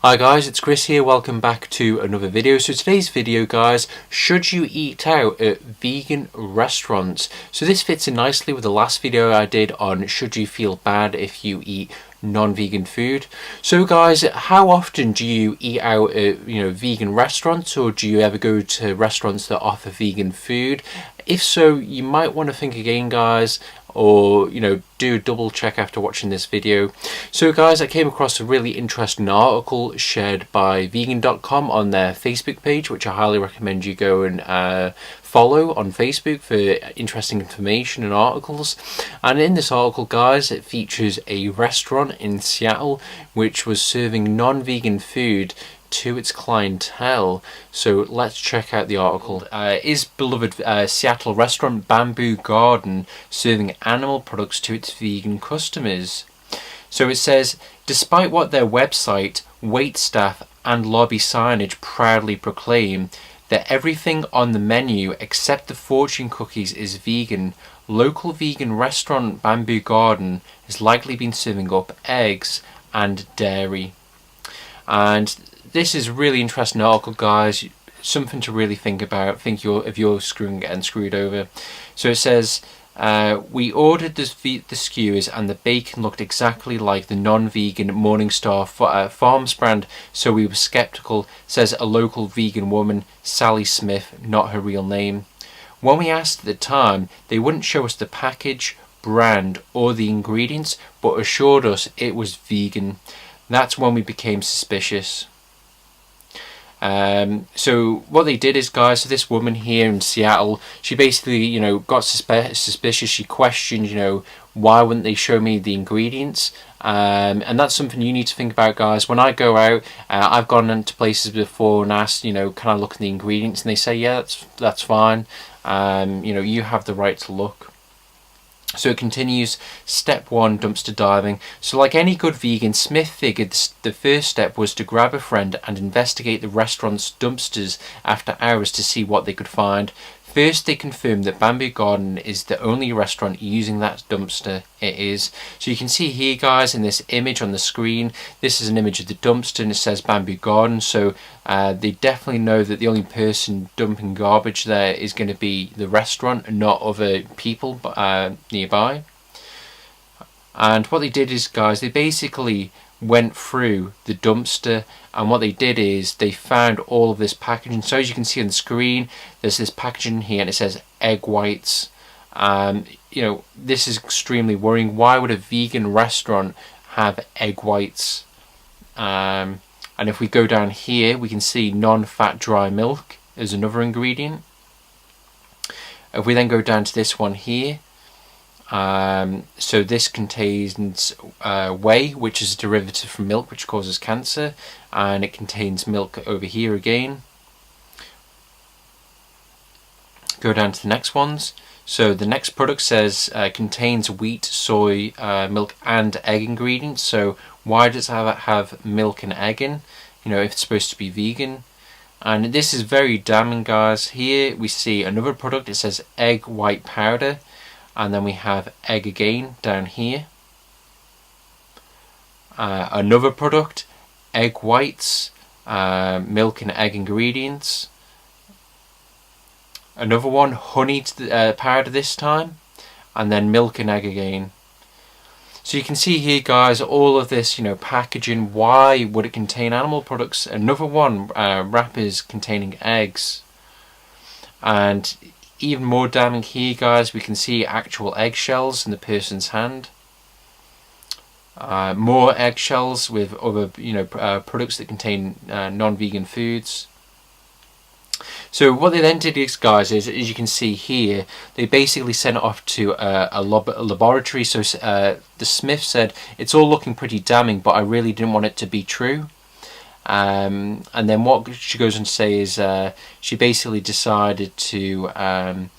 Hi guys, it's Chris here, welcome back to another video. So today's video guys, should you eat out at vegan restaurants? So this fits in nicely with the last video I did on should you feel bad if you eat non-vegan food. So guys, how often do you eat out at vegan restaurants, or do you ever go to restaurants that offer vegan food? If so, you might want to think again guys, or do a double check after watching this video. So guys, I came across a really interesting article shared by vegan.com on their Facebook page, which I highly recommend you go and follow on Facebook for interesting information and articles. And in this article guys, it features a restaurant in Seattle which was serving non-vegan food to its clientele. So let's check out the article. Is beloved Seattle restaurant Bamboo Garden serving animal products to its vegan customers? So it says, despite what their website, waitstaff and lobby signage proudly proclaim, that everything on the menu except the fortune cookies is vegan, local vegan restaurant Bamboo Garden has likely been serving up eggs and dairy. And this is a really interesting article guys, something to really think about, if you're getting screwed over. So it says, we ordered the skewers and the bacon looked exactly like the non-vegan Morningstar Farms brand, so we were skeptical, says a local vegan woman, Sally Smith, not her real name. When we asked at the time, they wouldn't show us the package, brand or the ingredients, but assured us it was vegan. That's when we became suspicious. So what they did is guys, so this woman here in Seattle, she basically got suspicious. She questioned why wouldn't they show me the ingredients, and that's something you need to think about guys. When I go out, I've gone into places before and asked can I look at the ingredients, and they say yeah, that's fine. You have the right to look. So it continues, step 1, dumpster diving. So like any good vegan, Smith figured the first step was to grab a friend and investigate the restaurant's dumpsters after hours to see what they could find. First, they confirmed that Bamboo Garden is the only restaurant using that dumpster. It is. So you can see here guys in this image on the screen, this is an image of the dumpster and it says Bamboo Garden. So they definitely know that the only person dumping garbage there is going to be the restaurant and not other people nearby. And what they did is guys, they basically went through the dumpster, and what they did is they found all of this packaging. So as you can see on the screen, there's this packaging here and it says egg whites. This is extremely worrying. Why would a vegan restaurant have egg whites? And if we go down here, we can see non-fat dry milk is another ingredient. If we then go down to this one here, so this contains whey, which is a derivative from milk which causes cancer, and it contains milk over here again. Go down to the next ones. So the next product says contains wheat, soy, milk and egg ingredients. So why does it have milk and egg in, if it's supposed to be vegan? And this is very damning guys. Here we see another product, it says egg white powder, and then we have egg again down here. Another product, egg whites, milk and egg ingredients. Another one, honey powder this time, and then milk and egg again. So you can see here guys, all of this packaging. Why would it contain animal products? Another one, wrappers containing eggs. And even more damning here guys, we can see actual eggshells in the person's hand. More eggshells with other products that contain non-vegan foods. So what they then did is guys, is as you can see here, they basically sent it off to a laboratory. So the Smith said, it's all looking pretty damning, but I really didn't want it to be true. And then what she goes on to say is she basically decided to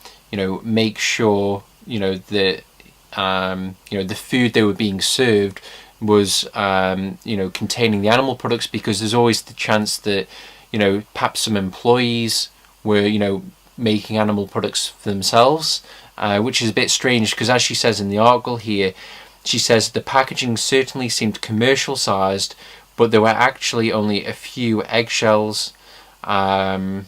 make sure that the food they were being served was containing the animal products, because there's always the chance that perhaps some employees were making animal products for themselves, which is a bit strange, because as she says in the article here, she says the packaging certainly seemed commercial sized, but there were actually only a few eggshells. So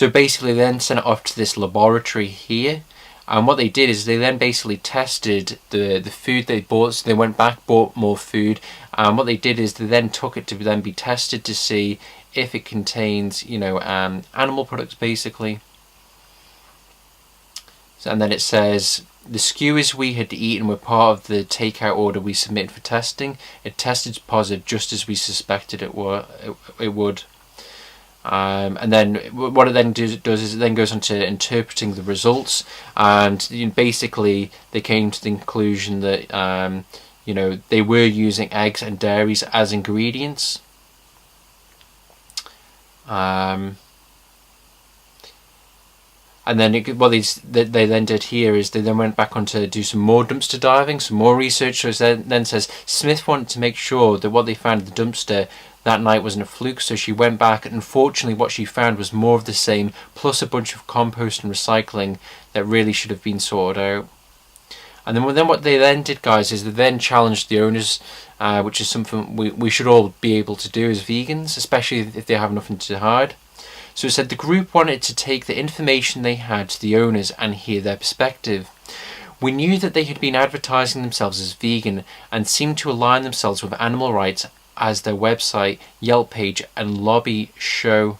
basically they then sent it off to this laboratory here, and what they did is they then basically tested the food they bought. So they went back, bought more food, and what they did is they then took it to then be tested to see if it contains, you know, animal products basically. So, and then it says, the skewers we had eaten were part of the takeout order we submitted for testing. It tested positive just as we suspected it would. And then what it then does is it then goes on to interpreting the results, and basically they came to the conclusion that you know, they were using eggs and dairies as ingredients. And then what they then did here is they then went back on to do some more dumpster diving, some more research. So it then says Smith wanted to make sure that what they found in the dumpster that night wasn't a fluke, so she went back, and unfortunately what she found was more of the same, plus a bunch of compost and recycling that really should have been sorted out. And then what they then did, guys, is they then challenged the owners, which is something we should all be able to do as vegans, especially if they have nothing to hide. So it said the group wanted to take the information they had to the owners and hear their perspective. We knew that they had been advertising themselves as vegan and seemed to align themselves with animal rights as their website, Yelp page and lobby show,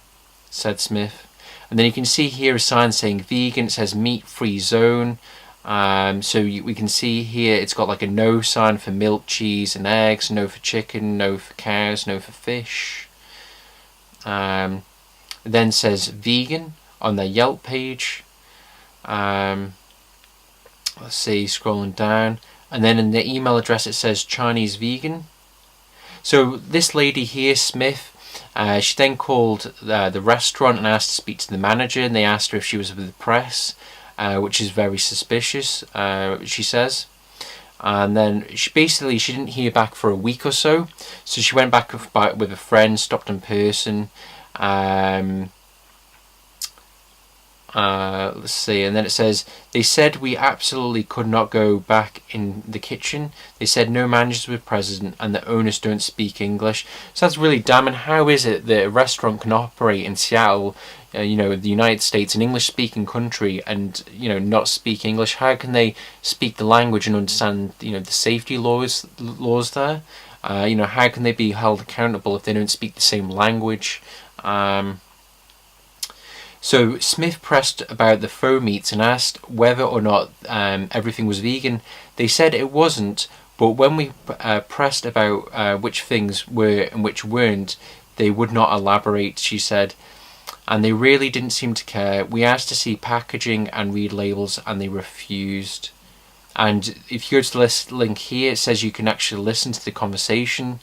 said Smith. And then you can see here a sign saying vegan. It says meat-free zone. So we can see here it's got like a no sign for milk, cheese and eggs, no for chicken, no for cows, no for fish. It then says vegan on their Yelp page. Let's see, scrolling down, and then in the email address it says Chinese vegan. So this lady here, Smith, she then called the restaurant and asked to speak to the manager, and they asked her if she was with the press, which is very suspicious, she says. And then she didn't hear back for a week or so, so she went back with a friend, stopped in person. Let's see, and then it says they said we absolutely could not go back in the kitchen. They said no managers were present and the owners don't speak English. So that's really damning. How is it that a restaurant can operate in Seattle, you know, the United States, an English-speaking country, and you know, not speak English? How can they speak the language and understand, you know, the safety laws there? You know, how can they be held accountable if they don't speak the same language? So Smith pressed about the faux meats and asked whether or not everything was vegan. They said it wasn't, but when we pressed about which things were and which weren't, they would not elaborate, she said. And they really didn't seem to care. We asked to see packaging and read labels and they refused. And if you go to this link here, it says you can actually listen to the conversation.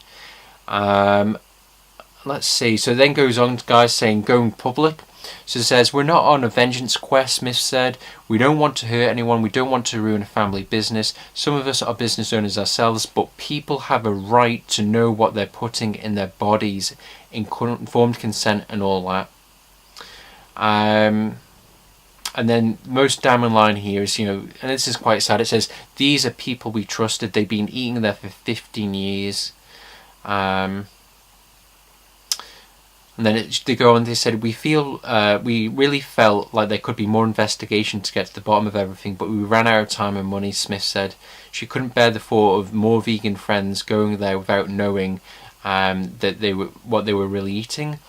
Let's see. So it then goes on, guys, saying going public. So it says, we're not on a vengeance quest, Smith said. We don't want to hurt anyone. We don't want to ruin a family business. Some of us are business owners ourselves, but people have a right to know what they're putting in their bodies, informed consent and all that. And then most damning line here is, you know, and this is quite sad. It says, these are people we trusted. They've been eating there for 15 years. And then they go on, they said, we really felt like there could be more investigation to get to the bottom of everything, but we ran out of time and money, Smith said. She couldn't bear the thought of more vegan friends going there without knowing that what they were really eating.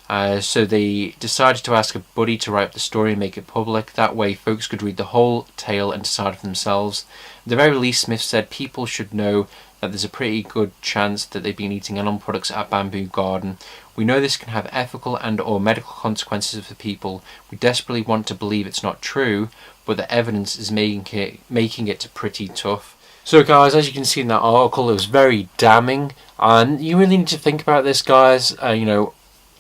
So they decided to ask a buddy to write up the story and make it public. That way folks could read the whole tale and decide for themselves. At the very least, Smith said, people should know that there's a pretty good chance that they've been eating animal products at Bamboo Garden. We know this can have ethical and or medical consequences for people. We desperately want to believe it's not true, but the evidence is making it pretty tough. So guys, as you can see in that article, it was very damning, and you really need to think about this, guys. You know,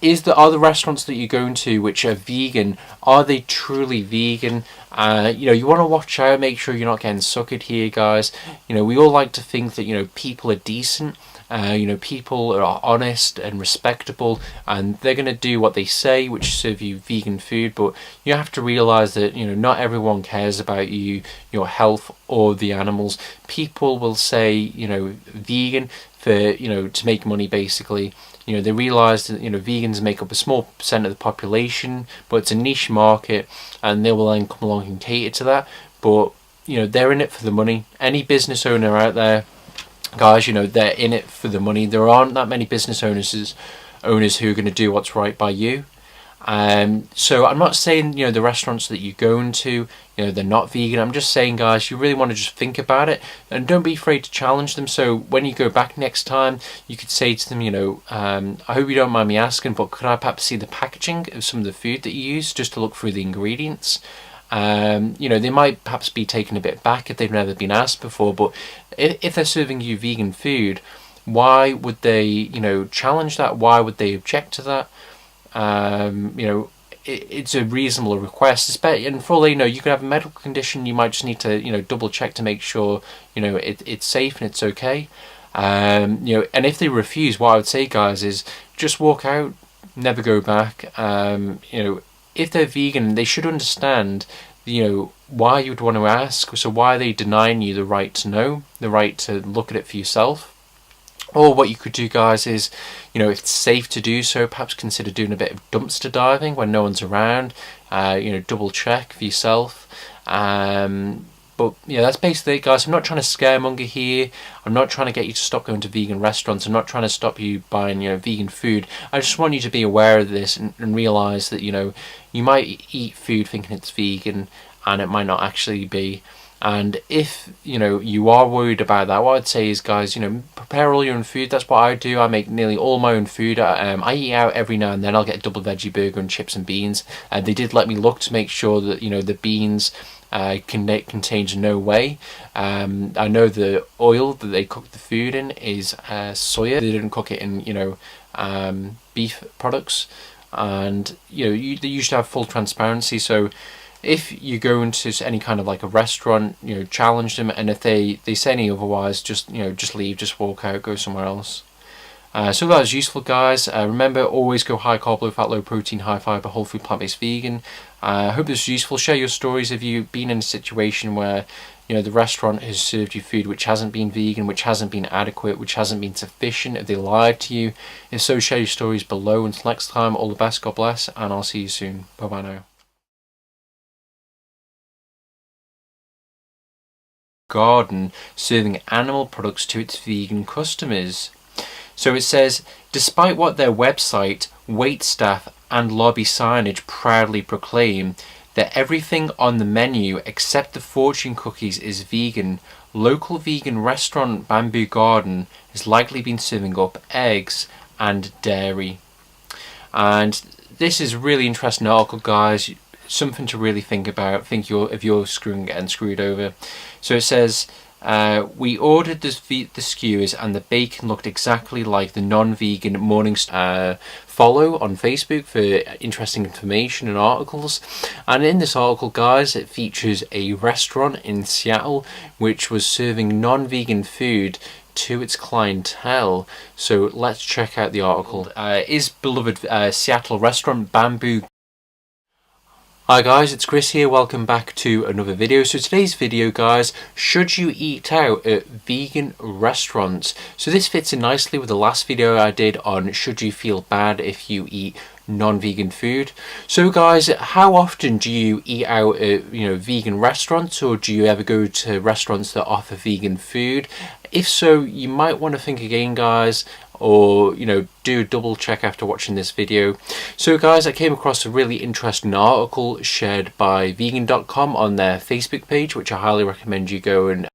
are the restaurants that you're going to which are vegan, are they truly vegan? You know, you want to watch out, make sure you're not getting suckered here, guys. You know, we all like to think that, you know, people are decent. You know, people are honest and respectable, and they're going to do what they say, which serve you vegan food. But you have to realise that, you know, not everyone cares about you, your health, or the animals. People will say, you know, vegan for, you know, to make money basically. You know, they realised that, you know, vegans make up a small percent of the population, but it's a niche market, and they will then come along and cater to that. But, you know, they're in it for the money. Any business owner out there, guys, you know, they're in it for the money. There aren't that many business owners who are going to do what's right by you. So I'm not saying, you know, the restaurants that you go into, you know, they're not vegan. I'm just saying, guys, you really want to just think about it and don't be afraid to challenge them. So when you go back next time, you could say to them, you know, I hope you don't mind me asking, but could I perhaps see the packaging of some of the food that you use, just to look through the ingredients? You know, they might perhaps be taken a bit back if they've never been asked before, but if they're serving you vegan food, why would they, you know, challenge that? Why would they object to that? You know, it's a reasonable request, and for all they know, you could have a medical condition. You might just need to, you know, double check to make sure, you know, it's safe and it's okay. You know, and if they refuse, what I would say, guys, is just walk out, never go back. You know, if they're vegan, they should understand, you know, why you'd want to ask. So why are they denying you the right to know, the right to look at it for yourself? Or what you could do, guys, is, you know, if it's safe to do so, perhaps consider doing a bit of dumpster diving when no one's around. You know, double check for yourself. But yeah, that's basically it, guys. I'm not trying to scaremonger here. I'm not trying to get you to stop going to vegan restaurants. I'm not trying to stop you buying, you know, vegan food. I just want you to be aware of this and realise that, you know, you might eat food thinking it's vegan and it might not actually be. And if, you know, you are worried about that, what I'd say is, guys, you know, prepare all your own food. That's what I do. I make nearly all my own food. I eat out every now and then. I'll get a double veggie burger and chips and beans. They did let me look to make sure that, you know, the beans contains no whey. I know the oil that they cook the food in is soya. They didn't cook it in, you know, beef products. And, you know, they usually have full transparency. So if you go into any kind of like a restaurant, you know, challenge them, and if they say any otherwise, just, you know, just leave, just walk out, go somewhere else. So that was useful, guys. Remember, always go high carb, low fat, low protein, high fiber, whole food, plant-based, vegan. I hope this was useful. Share your stories if you've been in a situation where, you know, the restaurant has served you food which hasn't been vegan, which hasn't been adequate, which hasn't been sufficient, if they lied to you. If so, share your stories below. Until next time, all the best, God bless, and I'll see you soon. Bye-bye now. Garden serving animal products to its vegan customers. So it says, despite what their website, waitstaff and lobby signage proudly proclaim, that everything on the menu except the fortune cookies is vegan, local vegan restaurant Bamboo Garden has likely been serving up eggs and dairy. And this is a really interesting article, guys. Something to really think about. Think if you're getting screwed over. So it says, we ordered the skewers and the bacon looked exactly like the non-vegan morning follow on Facebook for interesting information and articles. And in this article, guys, it features a restaurant in Seattle which was serving non-vegan food to its clientele. So let's check out the article. Is beloved Seattle restaurant Bamboo. Hi guys, it's Chris here, welcome back to another video. So today's video, guys, should you eat out at vegan restaurants? So this fits in nicely with the last video I did on should you feel bad if you eat non-vegan food. So guys, how often do you eat out at, you know, vegan restaurants, or do you ever go to restaurants that offer vegan food? If so, you might want to think again, guys, or, you know, do a double check after watching this video. So guys, I came across a really interesting article shared by vegan.com on their Facebook page, which I highly recommend you go and